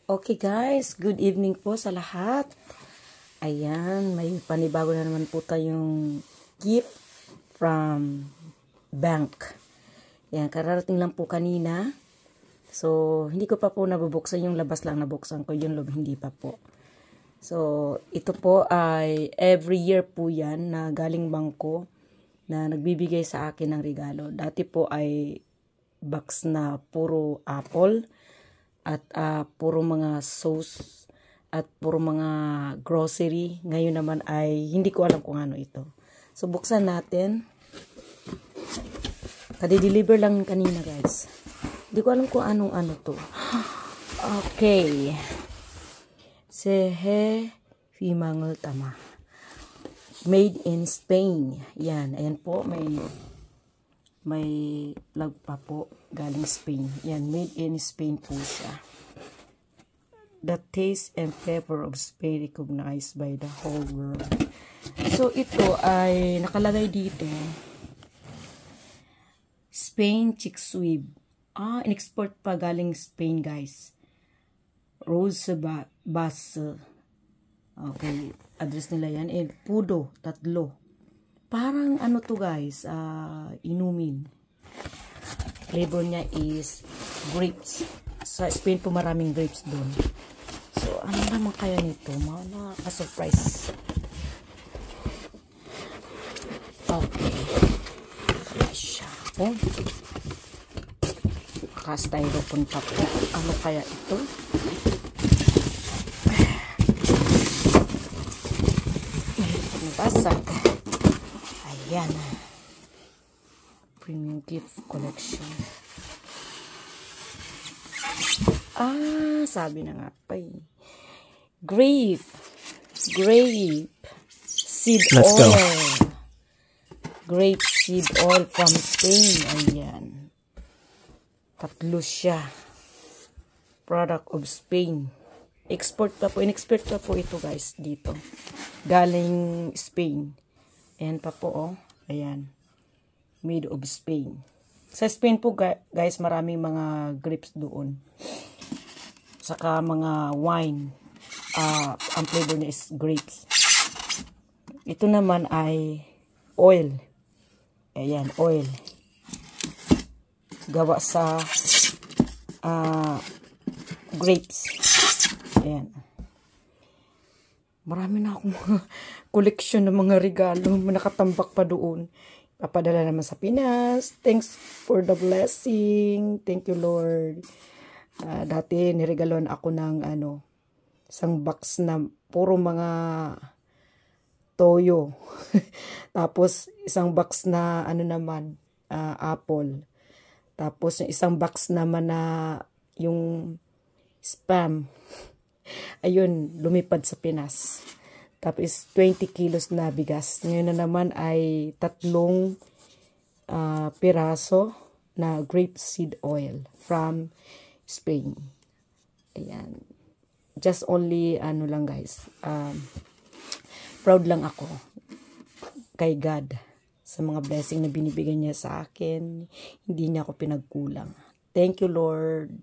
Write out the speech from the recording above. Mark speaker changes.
Speaker 1: Okay guys, good evening po sa lahat. Ayan, may panibago na naman po tayong gift from bank. Ayan, kararating lang po kanina. So, hindi ko pa po nabubuksan yung labas lang, nabuksan ko yung loob, hindi pa po. So, ito po ay every year po yan na galing bangko na nagbibigay sa akin ng regalo. Dati po ay box na puro apple at puro mga sauce at puro mga grocery. Ngayon naman ay hindi ko alam kung ano ito. So, buksan natin. Kadi-deliver lang kanina guys. Hindi ko alam kung anong ano to. Okay. Sehe Fimangol Tama. Made in Spain. Yan. Ayan po. May plug pa po. Galing Spain. Yan. Made in Spain po siya. The taste and flavor of Spain recognized by the whole world. So, ito ay nakalagay dito. Spain Chicksweeb. In-export pa galing Spain, guys. Rose Bas. Okay. Address nila yan. Pudo. 3. Parang ano to, guys. Inumin. Flavor niya is grapes. Sa Spain po maraming grapes doon. So, ano naman kaya nito? Nakaka-surprise. Okay. Kaya siya. Oh. Styrofoam pa po. Ano kaya ito? Basag. Ayan. Premium gift collection. Sabi na nga pa eh. Grape seed
Speaker 2: Let's
Speaker 1: oil.
Speaker 2: Go.
Speaker 1: Grape seed oil from Spain. Ayan. 3 siya. Product of Spain. In-export pa po ito guys dito. Galing Spain. Ayan pa po oh. Ayan. Made of Spain. Sa Spain po guys, maraming mga grapes doon. Saka mga wine. Ang flavor niya is grapes. Ito naman ay oil. Ayan, oil. Gawa sa grapes. Ayan. Marami na akong mga collection ng mga regalo. Nakatambak pa doon. Papadala naman sa Pinas. Thanks for the blessing. Thank you, Lord. Dati niregaluan ako ng isang box na puro mga toyo. Tapos isang box na apple. Tapos isang box naman na yung spam. Ayun, lumipad sa Pinas. Tapos 20 kilos na bigas. Ngayon na naman ay 3 piraso na grape seed oil from Spain. Ayan. Just only, lang guys. Proud lang ako kay God sa mga blessing na binibigyan niya sa akin. Hindi niya ako pinagkulang. Thank you, Lord.